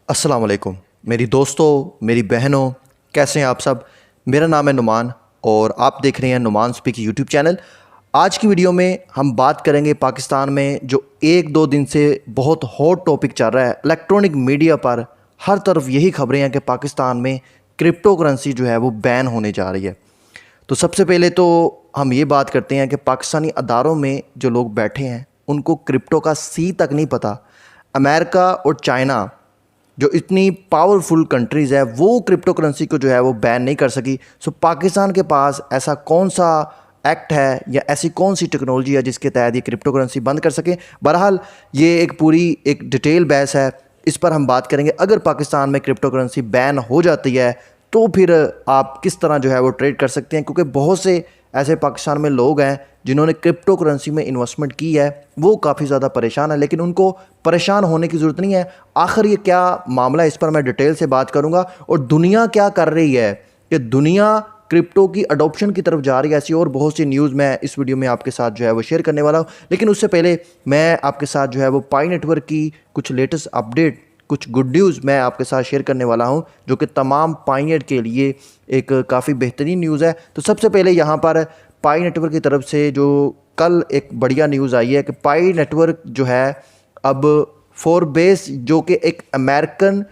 अस्सलाम वालेकुम मेरी दोस्तों, मेरी बहनों, कैसे हैं आप सब। मेरा नाम है नुमान और आप देख रहे हैं नुमान स्पीक यूट्यूब चैनल। आज की वीडियो में हम बात करेंगे पाकिस्तान में जो एक दो दिन से बहुत हॉट टॉपिक चल रहा है। इलेक्ट्रॉनिक मीडिया पर हर तरफ यही खबरें हैं कि पाकिस्तान में क्रिप्टो करेंसी जो है वो बैन होने जा रही है। तो सबसे पहले तो हम ये बात करते हैं कि पाकिस्तानी अदारों में जो लोग बैठे हैं उनको क्रिप्टो का सी तक नहीं पता। अमेरिका और चाइना जो इतनी पावरफुल कंट्रीज़ है वो क्रिप्टो करेंसी को जो है वो बैन नहीं कर सकी। सो पाकिस्तान के पास ऐसा कौन सा एक्ट है या ऐसी कौन सी टेक्नोलॉजी है जिसके तहत ये क्रिप्टो करेंसी बंद कर सके। बहरहाल ये एक पूरी एक डिटेल बहस है, इस पर हम बात करेंगे। अगर पाकिस्तान में क्रिप्टो करेंसी बैन हो जाती है तो फिर आप किस तरह जो है वो ट्रेड कर सकते हैं, क्योंकि बहुत से ऐसे पाकिस्तान में लोग हैं जिन्होंने क्रिप्टो करेंसी में इन्वेस्टमेंट की है, वो काफ़ी ज़्यादा परेशान है। लेकिन उनको परेशान होने की ज़रूरत नहीं है। आखिर ये क्या मामला है, इस पर मैं डिटेल से बात करूंगा। और दुनिया क्या कर रही है कि दुनिया क्रिप्टो की अडोप्शन की तरफ जा रही है, ऐसी और बहुत सी न्यूज़ मैं इस वीडियो में आपके साथ जो है वो शेयर करने वाला हूँ। लेकिन उससे पहले मैं आपके साथ जो है वो पाई नेटवर्क की कुछ लेटेस्ट अपडेट, कुछ गुड न्यूज़ मैं आपके साथ शेयर करने वाला हूं, जो कि तमाम पाइनियर के लिए एक काफ़ी बेहतरीन न्यूज़ है। तो सबसे पहले यहां पर पाई नेटवर्क की तरफ से जो कल एक बढ़िया न्यूज़ आई है कि पाई नेटवर्क जो है अब फोरबेस, जो कि एक अमेरिकन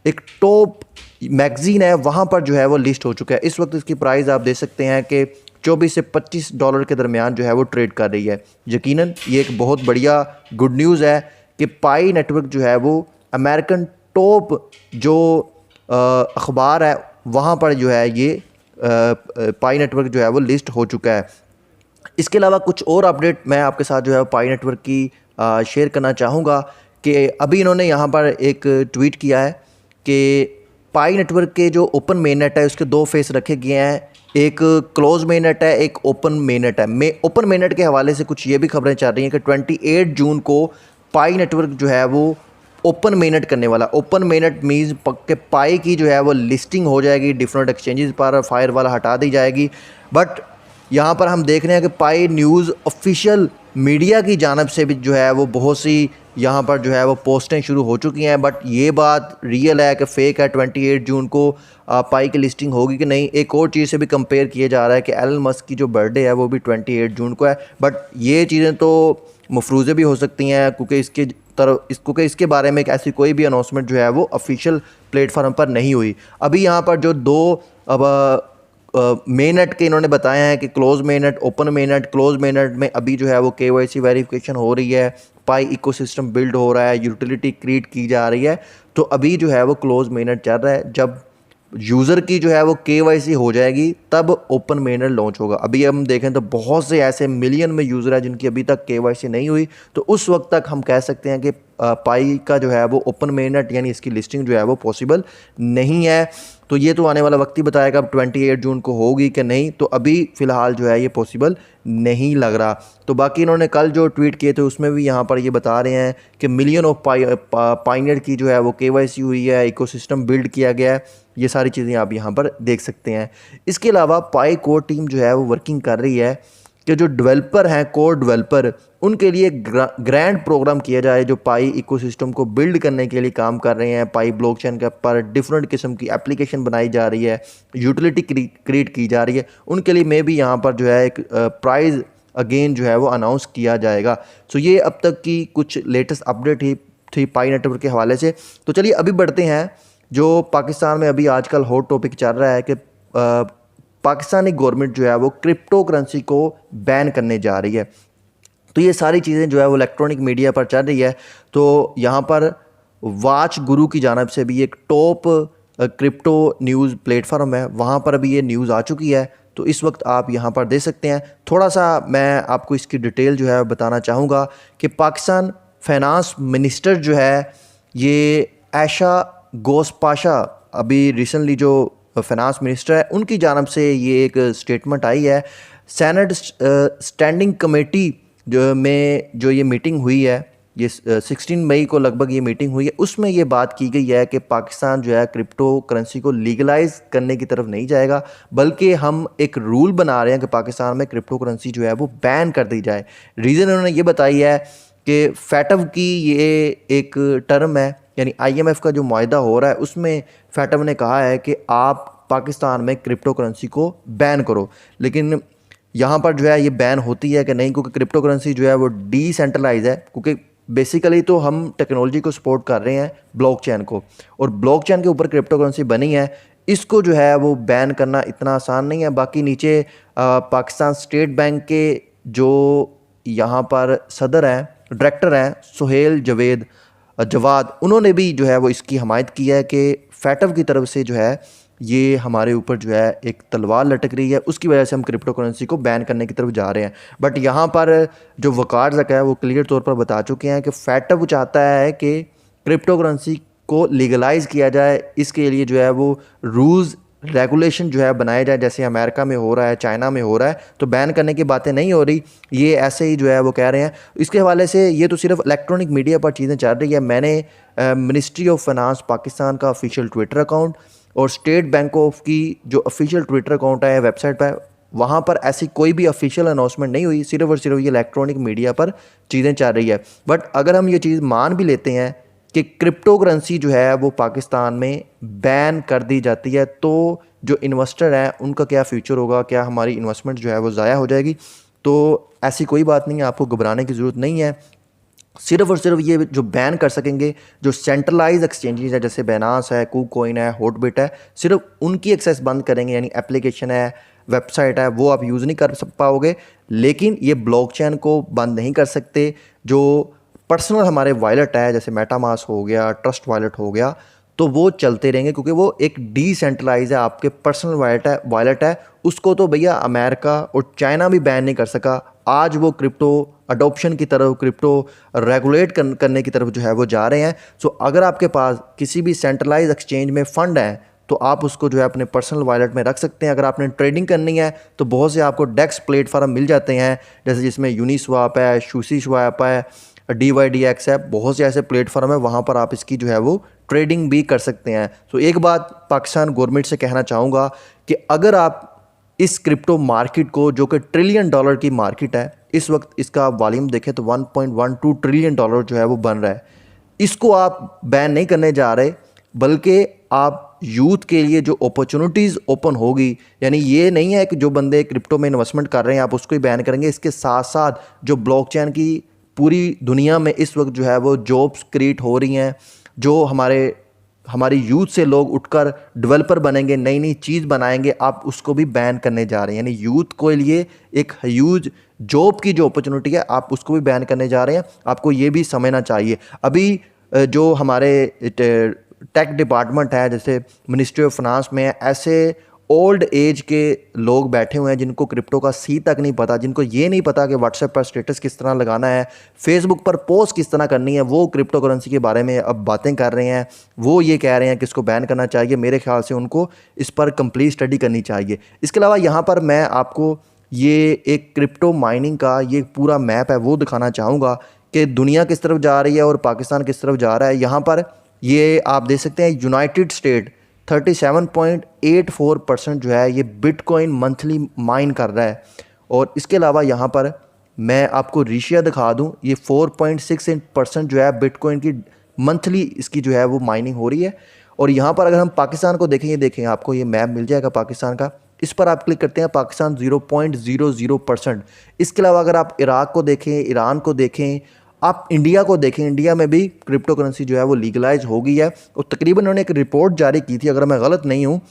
एक टॉप मैगजीन है, वहां पर जो है वो लिस्ट हो चुका है। इस वक्त इसकी प्राइस आप देख सकते हैं कि $24 से $25 के दरमियान जो है वो ट्रेड कर रही है। यकीनन ये एक बहुत बढ़िया गुड न्यूज़ है कि पाई नेटवर्क जो है वो अमेरिकन टॉप जो अखबार है वहाँ पर जो है ये पाई नेटवर्क जो है वो लिस्ट हो चुका है। इसके अलावा कुछ और अपडेट मैं आपके साथ जो है पाई नेटवर्क की शेयर करना चाहूँगा कि अभी इन्होंने यहाँ पर एक ट्वीट किया है कि पाई नेटवर्क के जो ओपन मेन नेट है उसके दो फेस रखे गए हैं, एक क्लोज मेन नेट है, एक ओपन मेन नेट है। ओपन मेन नेट के हवाले से कुछ ये भी खबरें चल रही हैं कि 28 जून को पाई नेटवर्क जो है वो ओपन मेनट करने वाला। ओपन मेनट मीन्स के पाई की जो है वो लिस्टिंग हो जाएगी डिफरेंट एक्सचेंजेस पर, फायर वाला हटा दी जाएगी। बट यहाँ पर हम देख रहे हैं कि पाई न्यूज़ ऑफिशियल मीडिया की जानब से भी जो है वो बहुत सी यहाँ पर जो है वो पोस्टें शुरू हो चुकी हैं। बट ये बात रियल है कि फ़ेक है। 28 जून को पाई की लिस्टिंग होगी कि नहीं। एक और चीज़ से भी कंपेयर किया जा रहा है कि एलन मस्क की जो बर्थडे है वो भी 28 जून को है। बट ये चीज़ें तो मफरूज़े भी हो सकती हैं, क्योंकि इसके बारे में एक ऐसी कोई भी अनाउंसमेंट जो है वो ऑफिशियल प्लेटफॉर्म पर नहीं हुई। अभी यहाँ पर जो दो अब मेन नेट के इन्होंने बताया है कि close main net, open main net. Close main net में अभी जो है वो KYC वेरिफिकेशन हो रही है, पाई इकोसिस्टम बिल्ड हो रहा है, यूटिलिटी क्रिएट की जा रही है। तो अभी जो है वो क्लोज मेन नेट चल रहा है। जब यूज़र की जो है वो KYC हो जाएगी तब ओपन मेनर लॉन्च होगा। अभी हम देखें तो बहुत से ऐसे मिलियन में यूज़र है जिनकी अभी तक KYC नहीं हुई, तो उस वक्त तक हम कह सकते हैं कि पाई का जो है वो ओपन मेनट यानी इसकी लिस्टिंग जो है वो पॉसिबल नहीं है। तो ये तो आने वाला वक्त ही बताएगा अब 28 जून को होगी कि नहीं। तो अभी फ़िलहाल जो है ये पॉसिबल नहीं लग रहा। तो बाकी इन्होंने कल जो ट्वीट किए थे उसमें भी यहाँ पर ये बता रहे हैं कि मिलियन ऑफ पाइनियर की जो है वो KYC हुई है, इकोसिस्टम बिल्ड किया गया है। ये सारी चीज़ें आप यहाँ पर देख सकते हैं। इसके अलावा पाई कोर टीम जो है वो वर्किंग कर रही है कि जो डेवलपर हैं, कोर डेवलपर, उनके लिए ग्रैंड प्रोग्राम किया जाए जो पाई इकोसिस्टम को बिल्ड करने के लिए काम कर रहे हैं। पाई ब्लॉकचेन के पर डिफरेंट किस्म की एप्लीकेशन बनाई जा रही है, यूटिलिटी क्रिएट की जा रही है। उनके लिए मे भी यहाँ पर जो है एक प्राइज़ अगेन जो है वो अनाउंस किया जाएगा। सो ये अब तक की कुछ लेटेस्ट अपडेट ही थी पाई नेटवर्क के हवाले से। तो चलिए अभी बढ़ते हैं जो पाकिस्तान में अभी आजकल हॉट टॉपिक चल रहा है कि पाकिस्तानी गवर्नमेंट जो है वो क्रिप्टो करेंसी को बैन करने जा रही है। तो ये सारी चीज़ें जो है वो इलेक्ट्रॉनिक मीडिया पर चल रही है। तो यहाँ पर वाच गुरु की जानब से भी एक टॉप क्रिप्टो न्यूज़ प्लेटफॉर्म है, वहाँ पर भी ये न्यूज़ आ चुकी है। तो इस वक्त आप यहाँ पर देख सकते हैं। थोड़ा सा मैं आपको इसकी डिटेल जो है बताना चाहूँगा कि पाकिस्तान फाइनेंस मिनिस्टर जो है ये आयशा गोस्पाशा, अभी रिसेंटली जो फाइनेंस मिनिस्टर है उनकी जानब से ये एक स्टेटमेंट आई है। सेनेट स्टैंडिंग कमेटी में जो ये मीटिंग हुई है, ये 16 मई को लगभग ये मीटिंग हुई है, उसमें ये बात की गई है कि पाकिस्तान जो है क्रिप्टो करेंसी को लीगलाइज करने की तरफ नहीं जाएगा, बल्कि हम एक रूल बना रहे हैं कि पाकिस्तान में क्रिप्टो करेंसी जो है वो बैन कर दी जाए। रीज़न उन्होंने ये बताई है कि फैटव की ये एक टर्म है, यानी IMF का जो मुआहदा हो रहा है उसमें फैटव ने कहा है कि आप पाकिस्तान में क्रिप्टो करेंसी को बैन करो। लेकिन यहाँ पर जो है ये बैन होती है कि नहीं, क्योंकि क्रिप्टो करेंसी जो है वो डिसेंट्रलाइज है, क्योंकि बेसिकली तो हम टेक्नोलॉजी को सपोर्ट कर रहे हैं ब्लॉकचेन को, और ब्लॉकचेन के ऊपर क्रिप्टो करेंसी बनी है। इसको जो है वो बैन करना इतना आसान नहीं है। बाकी नीचे पाकिस्तान स्टेट बैंक के जो यहाँ पर सदर हैं, डायरेक्टर हैं सुहेल जवाद, उन्होंने भी जो है वो इसकी हमायत की है कि फैटव की तरफ से जो है ये हमारे ऊपर जो है एक तलवार लटक रही है, उसकी वजह से हम क्रिप्टो करेंसी को बैन करने की तरफ जा रहे हैं। बट यहाँ पर जो वकार ज़का है वो क्लियर तौर पर बता चुके हैं कि फैटव चाहता है कि क्रिप्टो करेंसी को लीगलाइज़ किया जाए। इसके लिए जो है वो रूल्स रेगुलेशन जो है बनाए जाए, जैसे अमेरिका में हो रहा है, चाइना में हो रहा है। तो बैन करने की बातें नहीं हो रही, ये ऐसे ही जो है वो कह रहे हैं। इसके हवाले से ये तो सिर्फ इलेक्ट्रॉनिक मीडिया पर चीज़ें चल रही है। मैंने मिनिस्ट्री ऑफ फाइनेंस पाकिस्तान का ऑफिशियल ट्विटर अकाउंट और स्टेट बैंक ऑफ की जो ऑफिशियल ट्विटर अकाउंट है वेबसाइट पर, वहाँ पर ऐसी कोई भी ऑफिशियल अनाउंसमेंट नहीं हुई, सिर्फ और सिर्फ ये इलेक्ट्रॉनिक मीडिया पर चीज़ें चल रही है। बट अगर हम ये चीज़ मान भी लेते हैं कि क्रिप्टो करेंसी जो है वो पाकिस्तान में बैन कर दी जाती है, तो जो इन्वेस्टर हैं उनका क्या फ्यूचर होगा, क्या हमारी इन्वेस्टमेंट जो है वो ज़ाया हो जाएगी? तो ऐसी कोई बात नहीं है, आपको घबराने की ज़रूरत नहीं है। सिर्फ और सिर्फ ये जो बैन कर सकेंगे जो सेंट्रलाइज एक्सचेंजेस है, जैसे बैनास है, कूकॉइन है, हॉटबिट है, सिर्फ उनकी एक्सेस बंद करेंगे, यानी एप्लीकेशन है, वेबसाइट है, वो आप यूज़ नहीं कर पाओगे। लेकिन ये ब्लॉकचेन को बंद नहीं कर सकते। जो पर्सनल हमारे वॉलेट है, जैसे मेटामास्क हो गया, ट्रस्ट वॉलेट हो गया, तो वो चलते रहेंगे, क्योंकि वो एक डिसेंट्रलाइज है, आपके पर्सनल वॉलेट है। उसको तो भैया अमेरिका और चाइना भी बैन नहीं कर सका। आज वो क्रिप्टो अडोप्शन की तरफ, क्रिप्टो रेगुलेट करने की तरफ जो है वो जा रहे हैं। सो अगर आपके पास किसी भी सेंट्रलाइज एक्सचेंज में फ़ंड है तो आप उसको जो है अपने पर्सनल वॉलेट में रख सकते हैं। अगर आपने ट्रेडिंग करनी है तो बहुत से आपको डेक्स प्लेटफॉर्म मिल जाते हैं, जैसे जिसमें यूनिस्वाप है, शूसी स्वाप है, DYDX है, बहुत से ऐसे प्लेटफॉर्म है, वहाँ पर आप इसकी जो है वो ट्रेडिंग भी कर सकते हैं। तो एक बात पाकिस्तान गवर्नमेंट से कहना चाहूँगा कि अगर आप इस क्रिप्टो मार्केट को, जो कि $1 ट्रिलियन की मार्केट है, इस वक्त इसका वॉल्यूम देखें तो $1.12 ट्रिलियन जो है वो बन रहा है, इसको आप बैन नहीं करने जा रहे, बल्कि आप यूथ के लिए जो अपॉर्चुनिटीज़ ओपन होगी, यानी ये नहीं है कि जो बंदे क्रिप्टो में इन्वेस्टमेंट कर रहे हैं आप उसको ही बैन करेंगे। इसके साथ साथ जो ब्लॉकचेन की पूरी दुनिया में इस वक्त जो है वो जॉब्स क्रिएट हो रही हैं, जो हमारी यूथ से लोग उठकर डेवलपर बनेंगे, नई नई चीज़ बनाएंगे, आप उसको भी बैन करने जा रहे हैं। यानी यूथ के लिए एक ह्यूज जॉब की जो अपॉर्चुनिटी है, आप उसको भी बैन करने जा रहे हैं। आपको ये भी समझना चाहिए। अभी जो हमारे टेक डिपार्टमेंट है, जैसे मिनिस्ट्री ऑफ फाइनेंस में, ऐसे ओल्ड एज के लोग बैठे हुए हैं जिनको क्रिप्टो का सी तक नहीं पता, जिनको ये नहीं पता कि व्हाट्सएप पर स्टेटस किस तरह लगाना है, फेसबुक पर पोस्ट किस तरह करनी है, वो क्रिप्टो करेंसी के बारे में अब बातें कर रहे हैं। वो ये कह रहे हैं कि इसको बैन करना चाहिए। मेरे ख्याल से उनको इस पर कंप्लीट स्टडी करनी चाहिए। इसके अलावा यहाँ पर मैं आपको ये एक क्रिप्टो माइनिंग का ये पूरा मैप है वो दिखाना चाहूँगा कि दुनिया किस तरफ जा रही है और पाकिस्तान किस तरफ जा रहा है। यहाँ पर ये आप देख सकते हैं, यूनाइटेड स्टेट 37.84% जो है ये बिटकॉइन मंथली माइन कर रहा है। और इसके अलावा यहाँ पर मैं आपको रेशियो दिखा दूँ, ये 4.68% जो है बिटकॉइन की मंथली इसकी जो है वो माइनिंग हो रही है। और यहाँ पर अगर हम पाकिस्तान को देखें, ये देखें, आपको ये मैप मिल जाएगा पाकिस्तान का, इस पर आप क्लिक करते हैं, पाकिस्तान 0.00%। इसके अलावा अगर आप इराक को देखें, ईरान को देखें, आप इंडिया को देखें, इंडिया में भी क्रिप्टो करेंसी जो है वो लीगलाइज हो गई है। और तकरीबन उन्होंने एक रिपोर्ट जारी की थी, अगर मैं गलत नहीं हूँ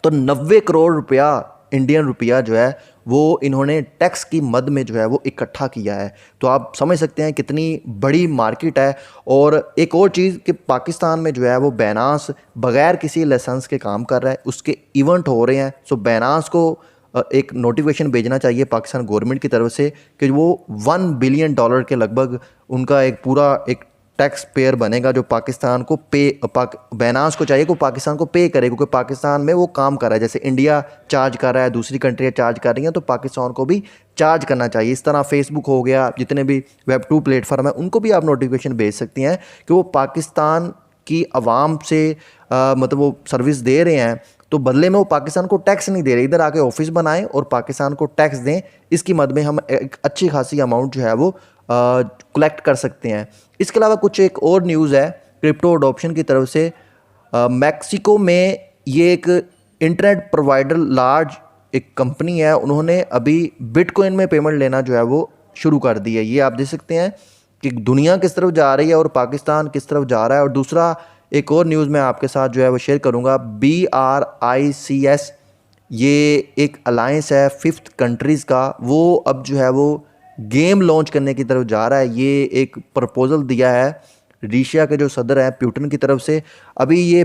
तो 90 करोड़ रुपया इंडियन रुपया जो है वो इन्होंने टैक्स की मद में जो है वो इकट्ठा किया है। तो आप समझ सकते हैं कितनी बड़ी मार्केट है। और एक और चीज़ कि पाकिस्तान में जो है वो बैनास बगैर किसी लाइसेंस के काम कर रहा है, उसके इवेंट हो रहे हैं। सो बैनास को एक नोटिफिकेशन भेजना चाहिए पाकिस्तान गवर्नमेंट की तरफ से कि वो $1 बिलियन के लगभग उनका एक पूरा एक टैक्स पेयर बनेगा, जो पाकिस्तान को बैनास को चाहिए कि पाकिस्तान को पे करे, क्योंकि पाकिस्तान में वो काम कर रहा है। जैसे इंडिया चार्ज कर रहा है, दूसरी कंट्रियाँ चार्ज कर रही हैं, तो पाकिस्तान को भी चार्ज करना चाहिए। इस तरह फेसबुक हो गया, जितने भी Web 2 प्लेटफॉर्म है, उनको भी आप नोटिफिकेशन भेज सकती हैं कि वो पाकिस्तान की आवाम से मतलब वो सर्विस दे रहे हैं, तो बदले में वो पाकिस्तान को टैक्स नहीं दे रहे। इधर आके ऑफिस बनाएं और पाकिस्तान को टैक्स दें, इसकी मद में हम एक अच्छी खासी अमाउंट जो है वो कलेक्ट कर सकते हैं। इसके अलावा कुछ एक और न्यूज़ है क्रिप्टो अडॉप्शन की तरफ से। मैक्सिको में ये एक इंटरनेट प्रोवाइडर लार्ज एक कंपनी है, उन्होंने अभी बिटकॉइन में पेमेंट लेना जो है वो शुरू कर दी है। ये आप देख सकते हैं कि दुनिया किस तरफ जा रही है और पाकिस्तान किस तरफ जा रहा है। और दूसरा एक और न्यूज़ मैं आपके साथ जो है वो शेयर करूंगा, BRICS, ये एक अलायंस है 5th कंट्रीज़ का, वो अब जो है वो गेम लॉन्च करने की तरफ जा रहा है। ये एक प्रपोजल दिया है रशिया के जो सदर हैं पुतिन की तरफ से। अभी ये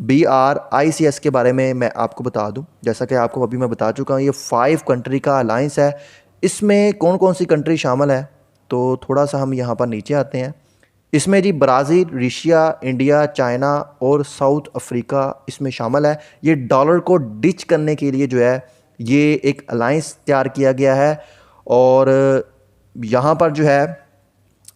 BRICS के बारे में मैं आपको बता दूं, जैसा कि आपको अभी मैं बता चुका हूं, ये 5 कंट्री का अलायंस है। इसमें कौन कौन सी कंट्री शामिल है, तो थोड़ा सा हम यहाँ पर नीचे आते हैं। इसमें जी ब्राज़ील, रशिया, इंडिया, चाइना और साउथ अफ्रीका इसमें शामिल है। ये डॉलर को डिच करने के लिए जो है ये एक अलायंस तैयार किया गया है। और यहाँ पर जो है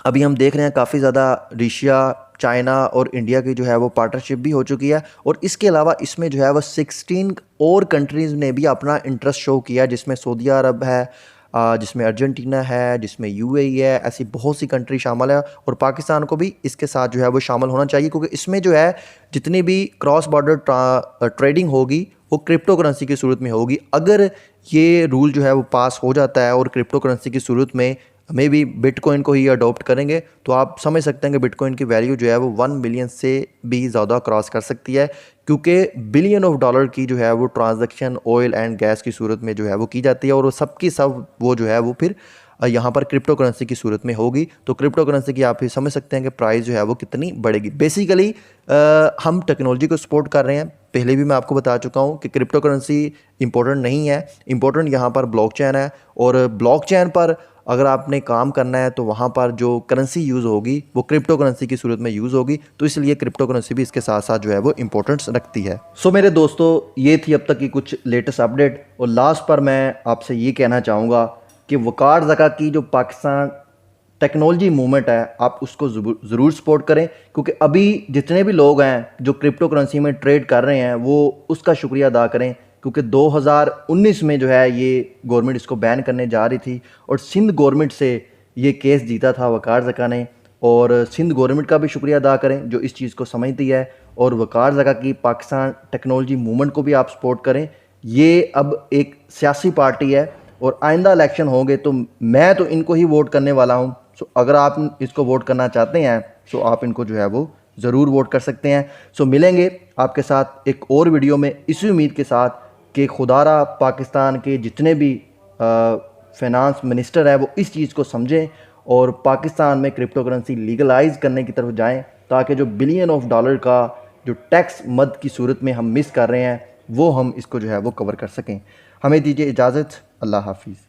अभी हम देख रहे हैं काफ़ी ज़्यादा रशिया, चाइना और इंडिया की जो है वो पार्टनरशिप भी हो चुकी है। और इसके अलावा इसमें जो है वो 16 और कंट्रीज़ ने भी अपना इंटरेस्ट शो किया, जिसमें सऊदी अरब है, जिसमें अर्जेंटीना है, जिसमें UAE है। ऐसी बहुत सी कंट्री शामिल है और पाकिस्तान को भी इसके साथ जो है वो शामिल होना चाहिए, क्योंकि इसमें जो है जितनी भी क्रॉस बॉर्डर ट्रेडिंग होगी वो क्रिप्टो करेंसी की सूरत में होगी। अगर ये रूल जो है वो पास हो जाता है और क्रिप्टो करेंसी की सूरत में हमें भी बिटकॉइन को ही अडॉप्ट करेंगे, तो आप समझ सकते हैं कि बिटकॉइन की वैल्यू जो है वो 1 बिलियन से भी ज़्यादा क्रॉस कर सकती है, क्योंकि बिलियन ऑफ डॉलर की जो है वो ट्रांजैक्शन ऑयल एंड गैस की सूरत में जो है वो की जाती है। और वो सब की सब वो जो है वो फिर यहाँ पर क्रिप्टो करेंसी की सूरत में होगी। तो क्रिप्टो करेंसी की आप ही समझ सकते हैं कि प्राइस जो है वो कितनी बढ़ेगी। बेसिकली हम टेक्नोलॉजी को सपोर्ट कर रहे हैं। पहले भी मैं आपको बता चुका हूँ कि क्रिप्टो करेंसी इंपॉर्टेंट नहीं है, इंपॉर्टेंट यहाँ पर ब्लॉकचेन है। और ब्लॉकचेन पर अगर आपने काम करना है तो वहाँ पर जो करेंसी यूज़ होगी वो क्रिप्टो करेंसी की सूरत में यूज़ होगी, तो इसलिए क्रिप्टो करेंसी भी इसके साथ साथ जो है वो इंपॉर्टेंस रखती है। सो मेरे दोस्तों, ये थी अब तक की कुछ लेटेस्ट अपडेट। और लास्ट पर मैं आपसे ये कहना चाहूँगा कि वक़ार ज़का की जो पाकिस्तान टेक्नोलॉजी मूवमेंट है, आप उसको ज़रूर सपोर्ट करें, क्योंकि अभी जितने भी लोग हैं जो क्रिप्टो करेंसी में ट्रेड कर रहे हैं वो उसका शुक्रिया अदा करें, क्योंकि 2019 में जो है ये गवर्नमेंट इसको बैन करने जा रही थी और सिंध गवर्नमेंट से ये केस जीता था वक़ार ज़का ने। और सिंध गवर्नमेंट का भी शुक्रिया अदा करें जो इस चीज़ को समझती है। और वक़ार ज़का की पाकिस्तान टेक्नोलॉजी मूवमेंट को भी आप सपोर्ट करें। ये अब एक सियासी पार्टी है और आइंदा इलेक्शन होंगे तो मैं तो इनको ही वोट करने वाला हूँ। सो अगर आप इसको वोट करना चाहते हैं तो आप इनको जो है वो ज़रूर वोट कर सकते हैं। सो मिलेंगे आपके साथ एक और वीडियो में, इसी उम्मीद के साथ कि खुदारा पाकिस्तान के जितने भी फाइनेंस मिनिस्टर है वो इस चीज़ को समझें और पाकिस्तान में क्रिप्टो करेंसी लीगलाइज करने की तरफ जाएं, ताकि जो बिलियन ऑफ डॉलर का जो टैक्स मद की सूरत में हम मिस कर रहे हैं वो हम इसको जो है वो कवर कर सकें। हमें दीजिए इजाज़त। अल्लाह हाफिज़।